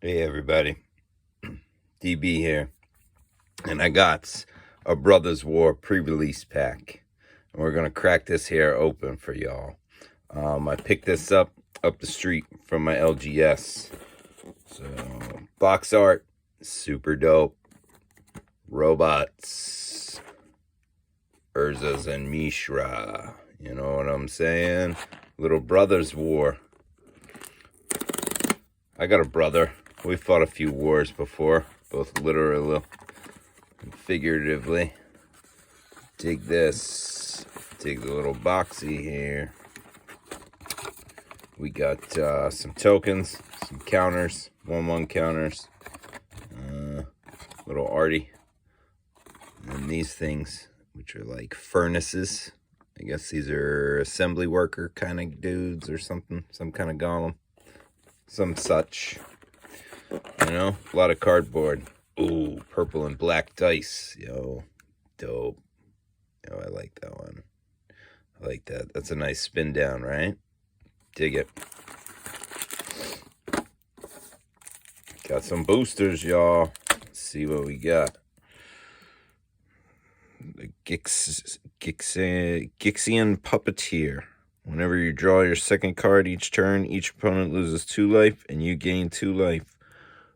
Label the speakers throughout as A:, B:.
A: Hey everybody, DB here, and I got a Brothers War pre-release pack, and we're gonna crack this here open for y'all. I picked this up the street from my LGS. So box art, super dope. Robots, Urzas and Mishra. You know what I'm saying? Little Brothers War. I got a brother. We fought a few wars before, both literally and figuratively. Dig this. Dig the little boxy here. We got some tokens, some counters, 1/1 counters, little arty, and these things, which are like furnaces. I guess these are assembly worker kind of dudes or something, some kind of golem, some such. You know, a lot of cardboard. Ooh, purple and black dice. Yo, dope. Yo, I like that one. I like that. That's a nice spin down, right? Dig it. Got some boosters, y'all. Let's see what we got. The Gixian Puppeteer. Whenever you draw your second card each turn, each opponent loses 2 life, and you gain 2 life.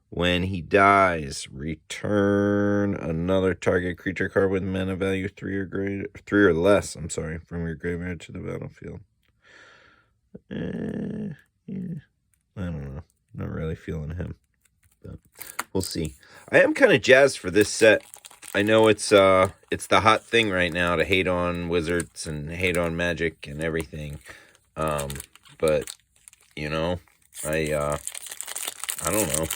A: When he dies, return another target creature card with mana value 3 or less. From your graveyard to the battlefield. Yeah, I don't know. Not really feeling him, but we'll see. I am kind of jazzed for this set. I know it's the hot thing right now to hate on Wizards and hate on Magic and everything. But you know, I don't know.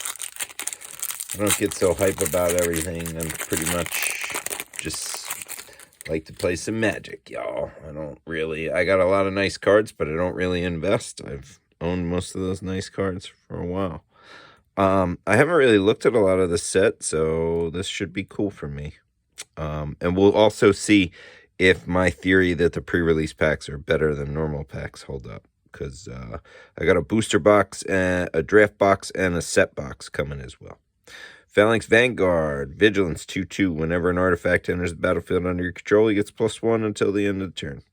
A: I don't get so hype about everything. I'm pretty much just like to play some Magic, y'all. I got a lot of nice cards, but I don't really invest. I've owned most of those nice cards for a while. I haven't really looked at a lot of the set, so this should be cool for me. And we'll also see if my theory that the pre-release packs are better than normal packs hold up. Because I got a booster box, and a draft box, and a set box coming as well. Phalanx Vanguard, Vigilance 2/2. Whenever an artifact enters the battlefield under your control, he gets +1 until the end of the turn.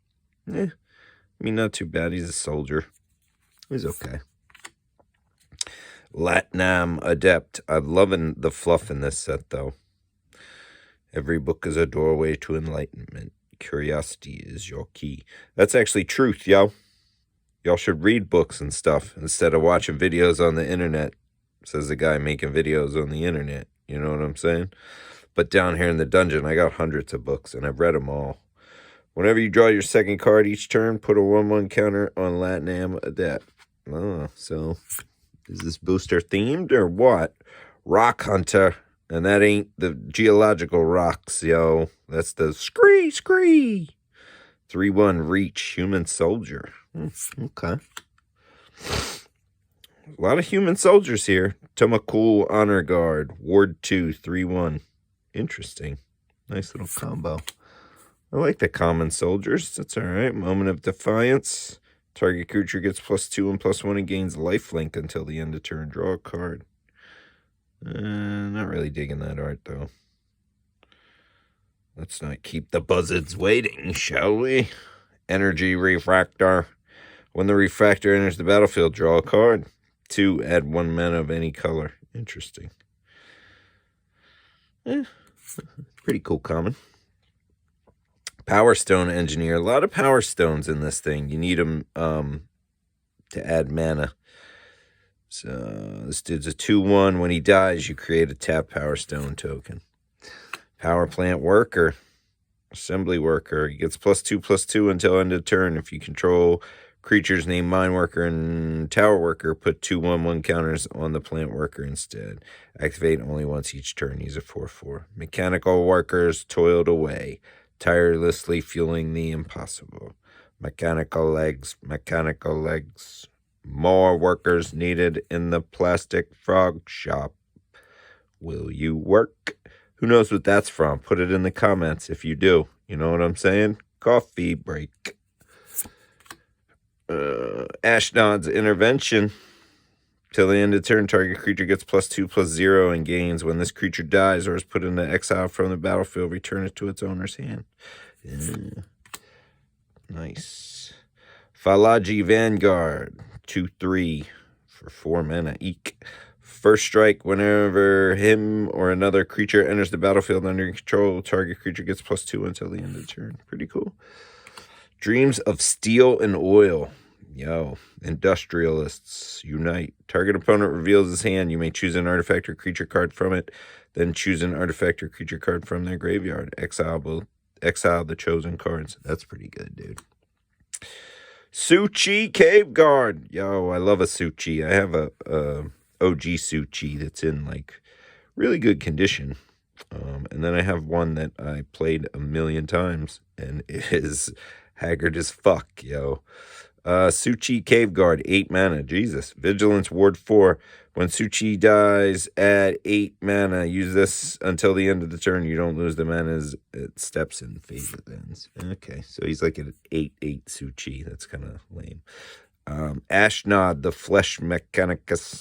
A: I mean, not too bad. He's a soldier. He's okay. Latnam Adept. I'm loving the fluff in this set, though. Every book is a doorway to enlightenment. Curiosity is your key. That's actually truth, yo. Y'all should read books and stuff instead of watching videos on the internet. Says the guy making videos on the internet. You know what I'm saying? But down here in the dungeon, I got hundreds of books, and I've read them all. Whenever you draw your second card each turn, put a 1/1 counter on Latnam Adept. Oh, so is this booster themed or what? Rock Hunter. And that ain't the geological rocks, yo. That's the scree. 3/1 reach, human soldier. Okay. A lot of human soldiers here. Tomakul Honor Guard, Ward 2, 3/1. Interesting. Nice little combo. I like the common soldiers. That's alright. Moment of Defiance. Target creature gets +2 and +1 and gains lifelink until the end of turn. Draw a card. Not really digging that art, though. Let's not keep the buzzards waiting, shall we? Energy Refractor. When the refractor enters the battlefield, draw a card. 2, add 1 mana of any color. Interesting. Pretty cool common. Power Stone Engineer. A lot of Power Stones in this thing. You need them to add mana. So this dude's a 2/1. When he dies, you create a tap Power Stone token. Power Plant Worker. Assembly Worker. He gets +2/+2 until end of turn. If you control creatures named Mine Worker and Tower Worker, put 2 1/1 counters on the Plant Worker instead. Activate only once each turn. He's a 4/4. Mechanical Workers toiled away, tirelessly fueling the impossible. Mechanical legs. More workers needed in the plastic frog shop. Will you work? Who knows what that's from? Put it in the comments if you do. You know what I'm saying? Coffee break. Ashnod's Intervention. Till the end of turn, target creature gets +2/+0 and gains. When this creature dies or is put into exile from the battlefield, return it to its owner's hand. Yeah. Nice. Falaji Vanguard, 2/3 for 4 mana. Eek. First strike, whenever him or another creature enters the battlefield under your control, target creature gets +2 until the end of the turn. Pretty cool. Dreams of Steel and Oil. Yo, industrialists unite. Target opponent reveals his hand. You may choose an artifact or creature card from it. Then choose an artifact or creature card from their graveyard. Exile the chosen cards. That's pretty good, dude. Suchi Cave Guard. Yo, I love a Suchi. I have a OG Suchi that's in like really good condition. And then I have one that I played a million times and it is haggard as fuck, yo. Suchi Cave Guard, 8 mana. Jesus. Vigilance Ward 4. When Suchi dies at 8 mana, use this until the end of the turn. You don't lose the mana as it steps in phase it ends. Okay, so he's like an 8/8 Suchi. That's kind of lame. Ashnod, the Flesh Mechanist.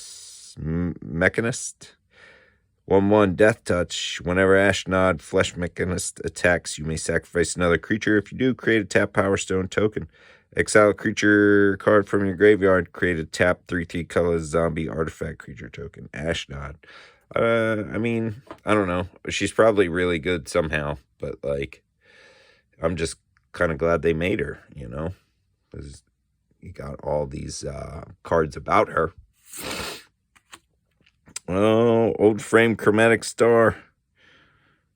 A: 1/1 Death Touch. Whenever Ashnod, Flesh Mechanist attacks, you may sacrifice another creature. If you do, create a tap Power Stone token. Exile a creature card from your graveyard. Create a tap 3/3 color zombie artifact creature token. Ashnod. I mean, I don't know. She's probably really good somehow, but like, I'm just kind of glad they made her, you know, because you got all these cards about her. Oh, Old Frame Chromatic Star.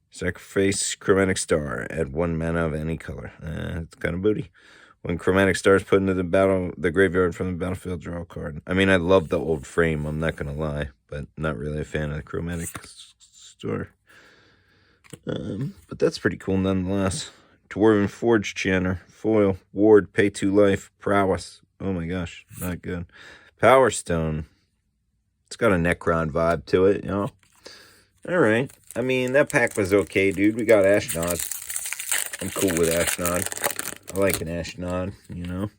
A: Sacrifice Chromatic Star. Add 1 mana of any color. It's kind of booty. When Chromatic Star is put into the graveyard from the battlefield, draw a card. I mean, I love the Old Frame, I'm not going to lie, but not really a fan of the Chromatic Star. But that's pretty cool nonetheless. Dwarven Forge Chanter. Foil. Ward. Pay 2 life. Prowess. Oh my gosh, not good. Power Stone. It's got a Necron vibe to it, you know. All right. I mean, that pack was okay, dude. We got Ashnod. I'm cool with Ashnod. I like an Ashnod, you know.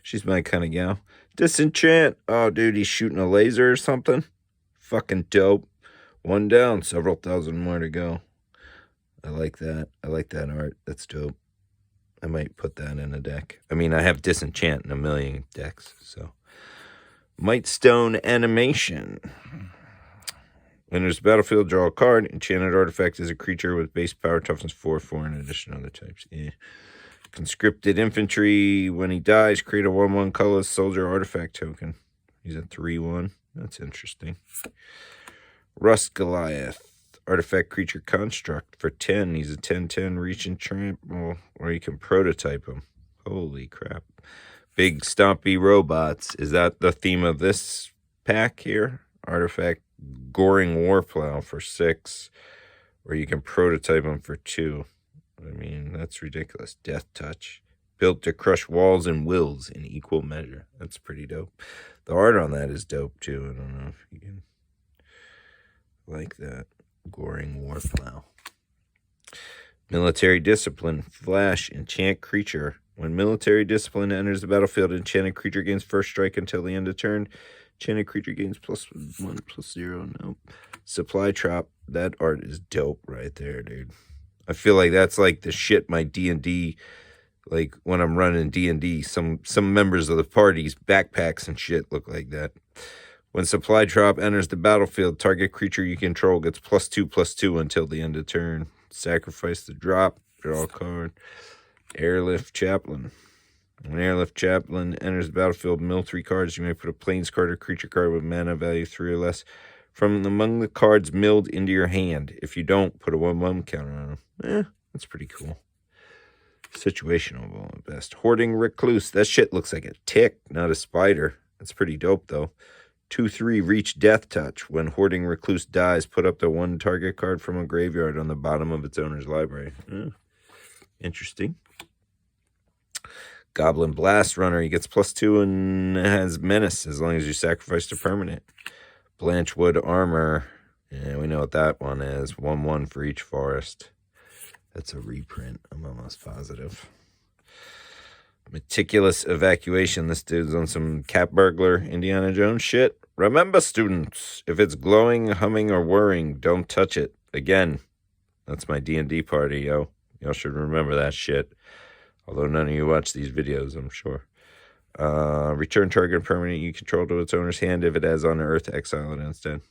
A: She's my kind of gal. Disenchant. Oh, dude, he's shooting a laser or something. Fucking dope. 1 down, several thousand more to go. I like that. I like that art. That's dope. I might put that in a deck. I mean, I have Disenchant in a million decks, so. Mightstone Animation. When there's a battlefield, draw a card. Enchanted artifact is a creature with base power, toughness 4/4, in addition to other types. Yeah. Conscripted Infantry. When he dies, create a 1/1 colorless soldier artifact token. He's a 3/1. That's interesting. Rust Goliath. Artifact creature construct for 10. He's a 10/10 reach and trample, or you can prototype him. Holy crap. Big stompy robots. Is that the theme of this pack here? Artifact Goring Warplow for 6. Or you can prototype him for 2. I mean, that's ridiculous. Death Touch. Built to crush walls and wills in equal measure. That's pretty dope. The art on that is dope too. I don't know if you can like that. Goring Warplow. Military Discipline. Flash. Enchant creature. When Military Discipline enters the battlefield, enchanted creature gains first strike until the end of turn. Enchanted creature gains +1/+0. Nope. Supply Trap. That art is dope right there, dude. I feel like that's like the shit my D&D, like when I'm running D&D, some members of the party's backpacks and shit look like that. When Supply Drop enters the battlefield, target creature you control gets +2/+2 until the end of turn. Sacrifice the drop, draw a card. Airlift Chaplain. When Airlift Chaplain enters the battlefield, mill 3 cards. You may put a plains card or creature card with mana value 3 or less from among the cards milled into your hand. If you don't, put a 1/1 counter on them. That's pretty cool. Situational at best. Hoarding Recluse. That shit looks like a tick, not a spider. That's pretty dope, though. 2/3 Reach Death Touch. When Hoarding Recluse dies, put up the 1 target card from a graveyard on the bottom of its owner's library. Interesting. Goblin Blast Runner. He gets +2 and has Menace as long as you sacrifice a permanent. Blanchwood Armor. Yeah, we know what that one is. 1/1 for each forest. That's a reprint, I'm almost positive. Meticulous Evacuation. This dude's on some Cat Burglar Indiana Jones shit. Remember, students, if it's glowing, humming, or whirring, don't touch it. Again, that's my D&D party, yo. Y'all should remember that shit. Although none of you watch these videos, I'm sure. Return target permanent you control to its owner's hand. If it has on Earth, exile it instead.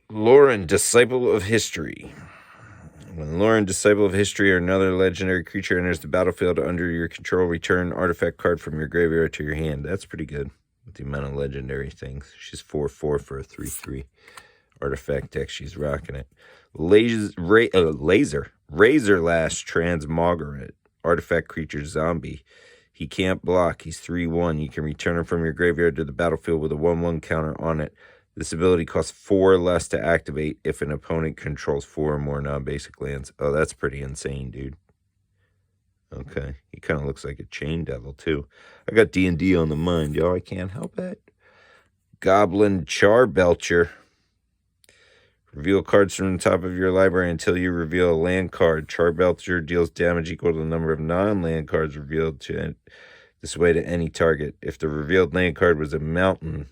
A: Lauren, Disciple of History. When Lauren, Disciple of History, or another legendary creature enters the battlefield under your control, return artifact card from your graveyard to your hand. That's pretty good with the amount of legendary things. She's 4/4 for a 3/3 artifact deck. She's rocking it. Razor Lash Transmoggerate. Artifact creature zombie. He can't block. He's 3/1. You can return him from your graveyard to the battlefield with a 1/1 counter on it. This ability costs 4 less to activate if an opponent controls 4 or more non-basic lands. Oh, that's pretty insane, dude. Okay. He kind of looks like a chain devil, too. I got D&D on the mind, yo. I can't help it. Goblin Charbelcher. Reveal cards from the top of your library until you reveal a land card. Charbelcher deals damage equal to the number of non-land cards revealed this way to any target. If the revealed land card was a mountain,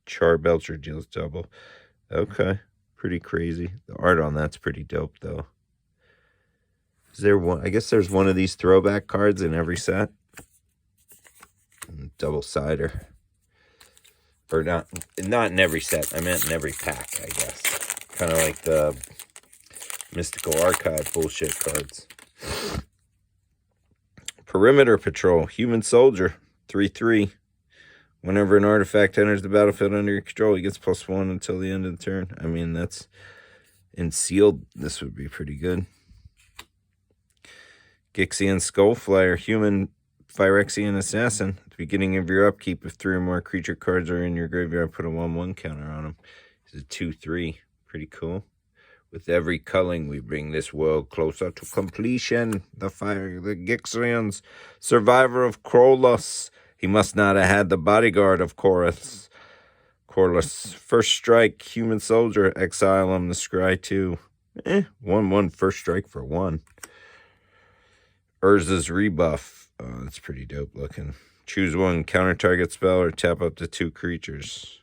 A: Charbelcher deals double. Okay. Pretty crazy. The art on that's pretty dope, though. Is there one? I guess there's one of these throwback cards in every set. Double-sider. Or not in every set. I meant in every pack, I guess. Kind of like the Mystical Archive bullshit cards. Perimeter Patrol. Human Soldier. 3/3. Whenever an artifact enters the battlefield under your control, he gets +1 until the end of the turn. I mean, that's in sealed. This would be pretty good. Gixian Skullflyer. Human Phyrexian Assassin. At the beginning of your upkeep, if 3 or more creature cards are in your graveyard, put a 1/1 counter on him. He's a 2/3. Pretty cool. With every culling, we bring this world closer to completion. The Gixians, survivor of Krolos. He must not have had the bodyguard of Corlys. First strike, human soldier, exile him, the scry 2. 1/1 first strike for 1. Urza's Rebuff. Oh, that's pretty dope looking. Choose 1, counter target spell, or tap up to 2 creatures.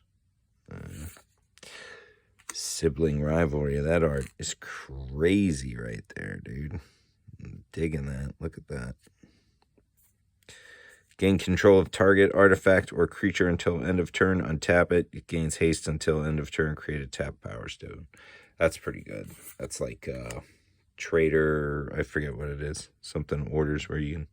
A: Sibling Rivalry. That art is crazy right there, dude. I'm digging that. Look at that. Gain control of target artifact or creature until end of turn. Untap it. It gains haste until end of turn. Create a tap Power Stone. That's pretty good. That's like Trader. I forget what it is. Something orders where you can.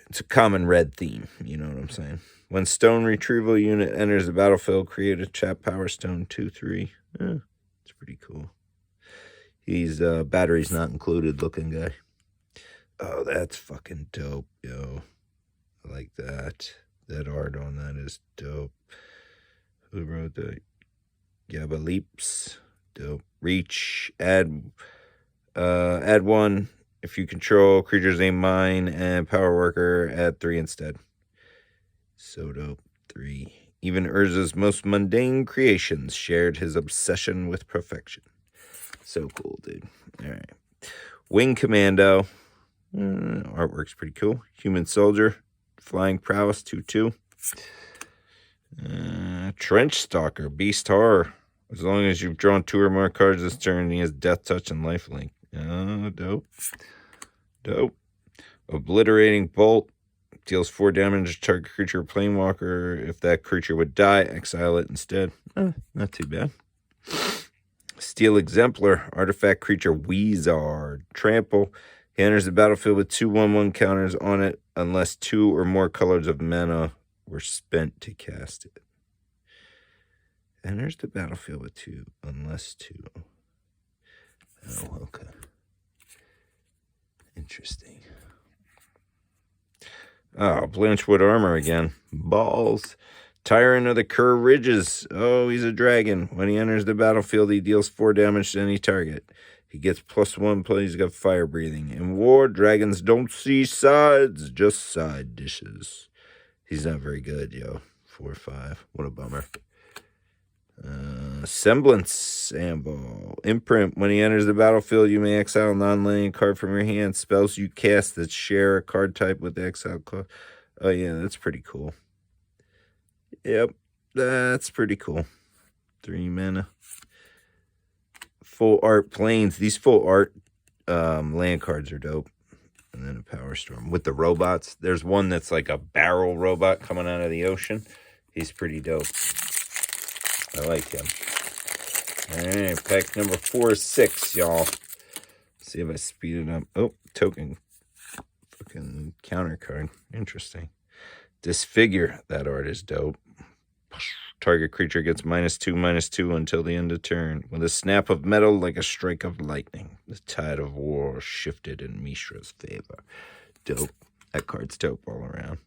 A: It's a common red theme. You know what I'm saying? When stone retrieval unit enters the battlefield, create a tap Power Stone 2/3. It's pretty cool. He's batteries not included looking guy. Oh, that's fucking dope, yo. I like that. That art on that is dope. Who wrote that? Yabba Leaps. Dope. Reach. Add 1. If you control creatures named Mine and Power Worker, add 3 instead. So dope. 3. Even Urza's most mundane creations shared his obsession with perfection. So cool, dude. All right. Wing Commando. Artwork's pretty cool. Human Soldier. Flying Prowess 2/2. Trench Stalker. Beast Horror. As long as you've drawn 2 or more cards this turn, he has Death Touch and Lifelink. Oh, dope. Dope. Obliterating Bolt. Deals 4 damage to target creature or planeswalker. If that creature would die, exile it instead. Not too bad. Steel Exemplar. Artifact creature Weezard. Trample. He enters the battlefield with 2 1/1 counters on it unless 2 or more colors of mana were spent to cast it. Enters the battlefield with 2 unless 2. Oh, okay. Interesting. Oh, Blanchwood Armor again. Balls. Tyrant of the Kerr Ridges. Oh, he's a dragon. When he enters the battlefield, he deals 4 damage to any target. He gets +1, plus he's got fire breathing. In war, dragons don't see sides, just side dishes. He's not very good, yo. 4/5. What a bummer. Semblance Sandball. Imprint. When he enters the battlefield, you may exile a non-land card from your hand. Spells you cast that share a card type with the exile card. Oh, yeah, that's pretty cool. Yep, that's pretty cool. 3 mana. Full art planes. These full art land cards are dope. And then a Power Storm with the robots. There's one that's like a barrel robot coming out of the ocean. He's pretty dope. I like him. All right, pack number 4 is 6, y'all. See if I speed it up. Oh, token. Fucking counter card. Interesting. Disfigure. That art is dope. Target creature gets -2/-2 until the end of turn. With a snap of metal like a strike of lightning. The tide of war shifted in Mishra's favor. Dope. That card's dope all around.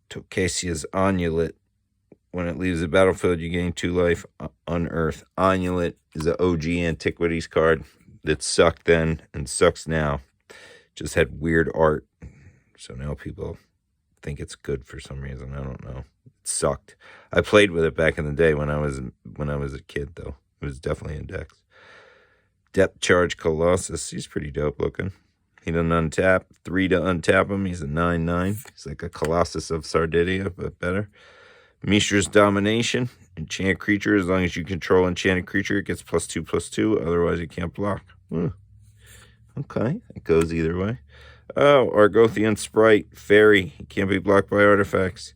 A: Tocasia's Onulet. When it leaves the battlefield, you gain 2 life. Unearth. Onulet is an OG Antiquities card that sucked then and sucks now. Just had weird art. So now people think it's good for some reason. I don't know. It sucked. I played with it back in the day when I was a kid, though. It was definitely in decks. Depth Charge Colossus. He's pretty dope looking. He doesn't untap. 3 to untap him. He's a 9/9. He's like a Colossus of Sardinia, but better. Mishra's Domination. Enchant creature. As long as you control enchanted creature, it gets +2/+2. Otherwise, you can't block. Okay. It goes either way. Oh, Argothian Sprite. Fairy. He can't be blocked by artifacts.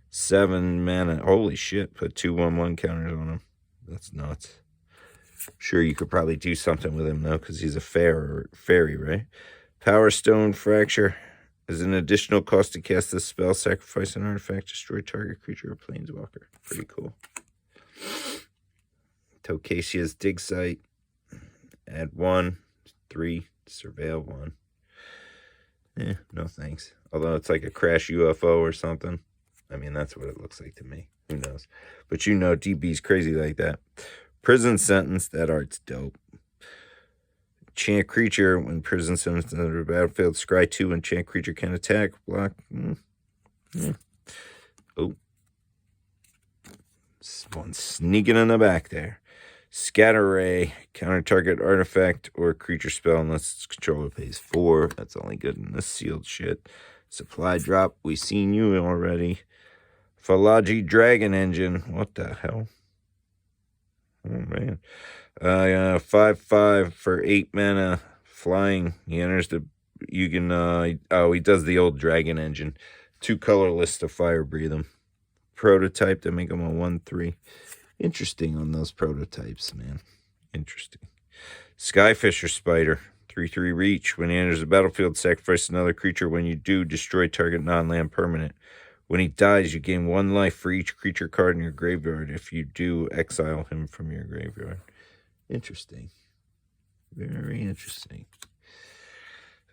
A: 7 mana. Holy shit. Put 2/1/1 counters on him. That's nuts. Sure, you could probably do something with him, though, because he's a fairy, right? Power Stone Fracture. As an additional cost to cast this spell, sacrifice an artifact, destroy target creature or planeswalker. Pretty cool. Tocasia's Dig Site. Add 1. 3. Surveil 1. No thanks. Although it's like a crash UFO or something. I mean, that's what it looks like to me. Who knows? But you know DB's crazy like that. Prison Sentence. That art's dope. Enchant creature. When prison sentence under the battlefield, scry 2. Enchant creature can attack. Block. Oh. One sneaking in the back there. Scatter Ray. Counter target artifact or creature spell unless its controller pays 4. That's only good in this sealed shit. Supply drop. We seen you already. Phalaji Dragon Engine. What the hell? Oh, man. 5/5 for 8 mana. Flying. He enters the... You can... he does the old Dragon Engine. 2 colorless to fire breathe him. Prototype to make him a 1/3. Interesting on those prototypes, man. Interesting. Skyfisher Spider. 3/3 reach. When he enters the battlefield, sacrifice another creature. When you do, destroy target non-land permanent. When he dies, you gain 1 life for each creature card in your graveyard. If you do, exile him from your graveyard. Interesting. Very interesting.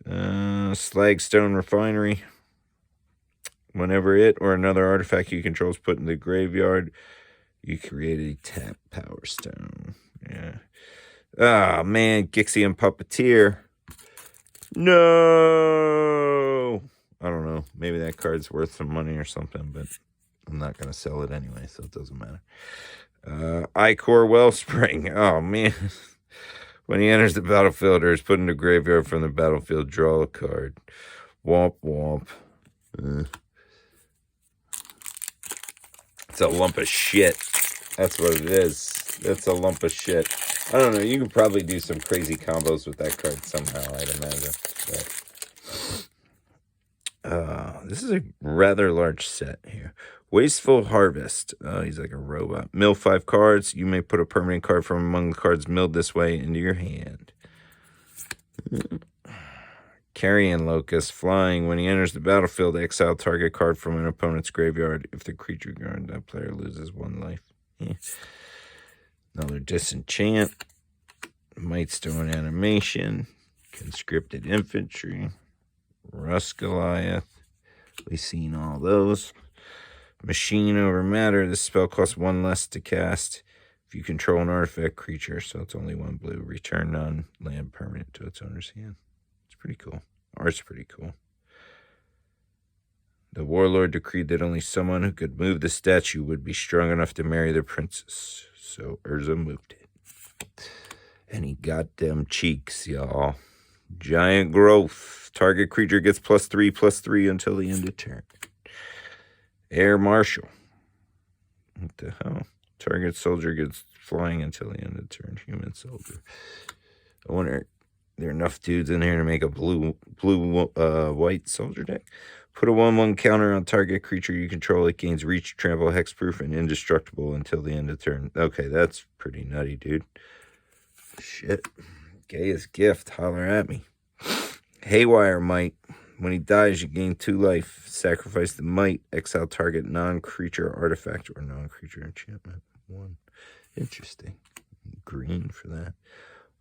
A: Slagstone Refinery. Whenever it or another artifact you control is put in the graveyard, you create a tap Power Stone. Yeah. Ah, man. Gixian Puppeteer. No. I don't know. Maybe that card's worth some money or something, but I'm not going to sell it anyway, so it doesn't matter. Icor Wellspring. Oh, man. When he enters the battlefield or is put in the graveyard from the battlefield, draw a card. Womp womp. It's a lump of shit. That's what it is. It's a lump of shit. I don't know. You can probably do some crazy combos with that card somehow, I'd imagine. But, this is a rather large set here. Wasteful Harvest. He's like a robot. Mill 5 cards. You may put a permanent card from among the cards milled this way into your hand. Carrion Locust. Flying. When he enters the battlefield, exile target card from an opponent's graveyard. If the creature guard that player loses 1 life. Another Disenchant. Mightstone Animation. Conscripted Infantry. Rust Goliath. We've seen all those. Machine Over Matter. This spell costs 1 less to cast if you control an artifact creature, so it's only 1 blue. Return non-land permanent to its owner's hand. It's pretty cool. Art's pretty cool. The Warlord decreed that only someone who could move the statue would be strong enough to marry the princess. So Urza moved it. And he got them cheeks, y'all. Giant Growth. Target creature gets +3/+3 until the end of turn. Air Marshal. What the hell? Target soldier gets flying until the end of the turn. Human soldier. I wonder, there are enough dudes in here to make a white soldier deck? Put a 1/1 counter on target creature you control. It gains reach, trample, hexproof, and indestructible until the end of turn. Okay, that's pretty nutty, dude. Shit. Gayest gift. Holler at me. Haywire Might. When he dies, you gain 2 life. Sacrifice the Might. Exile target non-creature artifact or non-creature enchantment. 1. Interesting. Green for that.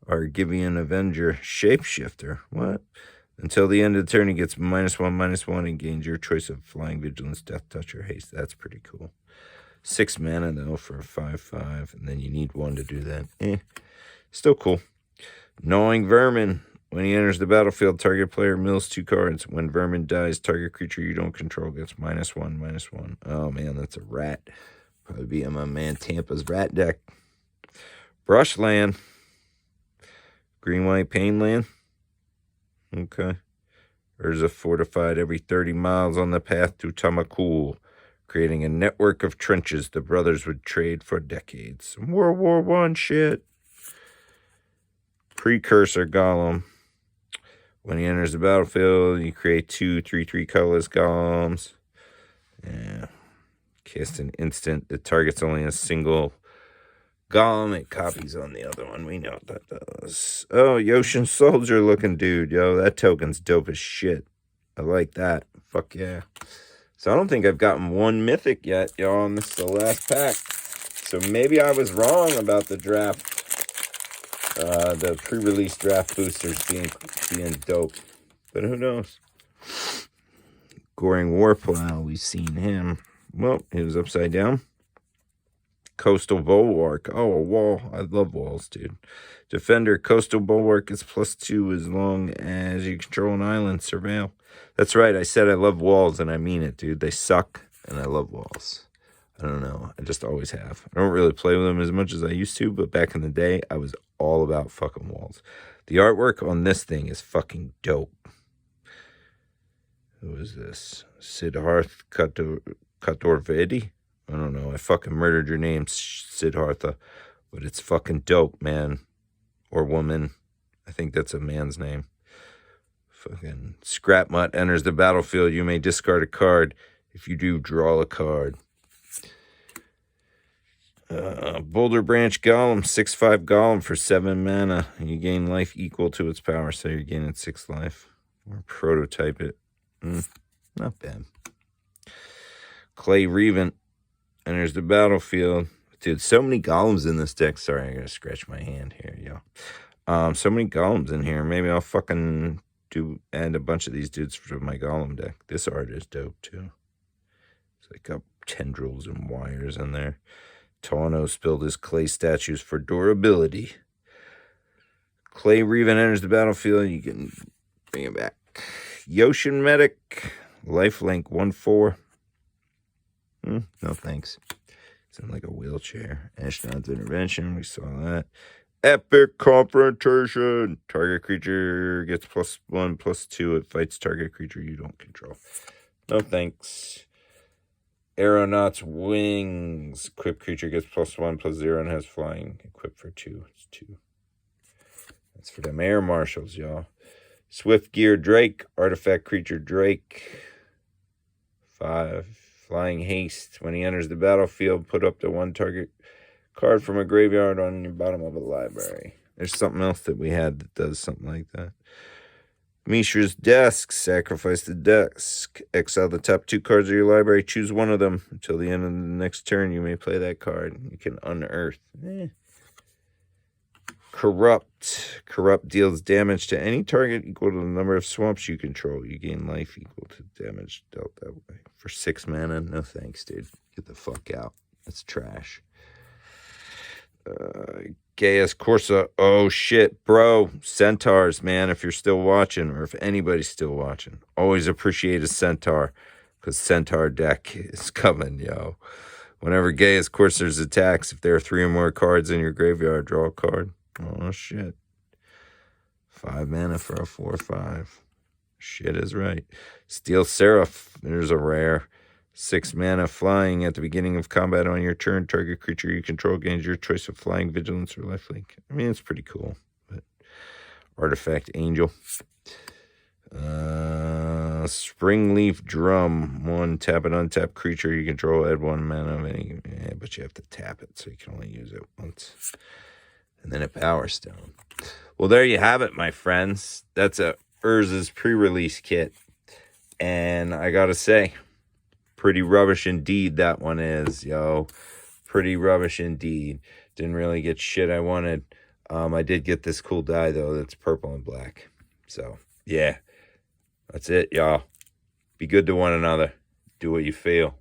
A: Argivian Avenger. Shapeshifter. What? Until the end of the turn, he gets -1/-1 and gains your choice of Flying, Vigilance, Death Touch, or Haste. That's pretty cool. 6 mana, though, for a 5/5, and then you need 1 to do that. Still cool. Gnawing Vermin. When he enters the battlefield, target player mills 2 cards. When Vermin dies, target creature you don't control gets -1/-1. Oh, man, that's a rat. Probably be in my man Tampa's rat deck. Brushland. Green-white Painland. Okay. Urza fortified every 30 miles on the path to Tamakul, creating a network of trenches the brothers would trade for decades. Some World War I shit. Precursor Golem. When he enters the battlefield, you create 2 3/3 colorless golems. Yeah. Cast an instant. It targets only a single golem. It copies on the other one. We know what that does. Oh, Yoshin Soldier looking dude, yo. That token's dope as shit. I like that. Fuck yeah. So I don't think I've gotten 1 mythic yet, y'all, and this is the last pack. So maybe I was wrong about the draft. The pre-release draft boosters being dope. But who knows? Goring Warplow, we've seen him. Well, he was upside down. Coastal Bulwark. Oh, a wall. I love walls, dude. Defender, Coastal Bulwark is +2 as long as you control an island. Surveil. That's right. I said I love walls, and I mean it, dude. They suck, and I love walls. I don't know. I just always have. I don't really play with them as much as I used to, but back in the day, I was all about fucking walls. The artwork on this thing is fucking dope. Who is this? Siddharth Katorvedi? I don't know. I fucking murdered your name, Siddhartha. But it's fucking dope, man. Or woman. I think that's a man's name. Fucking Scrapmutt enters the battlefield. You may discard a card. If you do, draw a card. Boulder Branch Golem, 6/5 Golem for 7 mana. You gain life equal to its power, so you're gaining 6 life. Or prototype it. Not bad. Clay Revenant enters the battlefield. Dude, so many golems in this deck. Sorry, I gotta scratch my hand here, yo. So many golems in here. Maybe I'll fucking add a bunch of these dudes for my golem deck. This art is dope, too. It's like got tendrils and wires in there. Tawno spilled his clay statues for durability. Clay Revenant enters the battlefield. You can bring it back. Yoshin Medic. Lifelink 1/4. No thanks. It's in like a wheelchair. Ashnod's Intervention. We saw that. Epic Confrontation. Target creature gets +1/+2. It fights target creature you don't control. No thanks. Aeronaut's Wings. Equipped creature gets +1/+0 and has flying. Equipped for 2. It's 2. That's for them air marshals, y'all. Swift Gear Drake. Artifact creature Drake. 5. Flying Haste. When he enters the battlefield, put up to 1 target card from a graveyard on your bottom of a library. There's something else that we had that does something like that. Mishra's Desk. Sacrifice the desk. Exile the top 2 cards of your library. Choose one of them. Until the end of the next turn, you may play that card. You can unearth. Corrupt. Corrupt deals damage to any target equal to the number of swamps you control. You gain life equal to damage dealt that way. For 6 mana? No thanks, dude. Get the fuck out. That's trash. Gaius Corsa. Oh, shit, bro. Centaurs, man, if you're still watching, or if anybody's still watching. Always appreciate a Centaur, because Centaur deck is coming, yo. Whenever Gaius Corsars attacks, if there are 3 or more cards in your graveyard, draw a card. Oh, shit. 5 mana for a 4/5. Shit is right. Steel Seraph. There's a rare. 6 mana flying at the beginning of combat on your turn. Target creature you control gains your choice of flying, vigilance, or lifelink. I mean, it's pretty cool. But Artifact Angel. Springleaf Drum. 1, tap an untapped creature you control. Add 1 mana of any. Yeah, but you have to tap it, so you can only use it once. And then a Power Stone. Well, there you have it, my friends. That's a Urza's pre-release kit. And I gotta say, pretty rubbish indeed that one is, yo. Pretty rubbish indeed. Didn't really get shit I wanted. I did get this cool die, though, that's purple and black. So, yeah. That's it, y'all. Be good to one another. Do what you feel.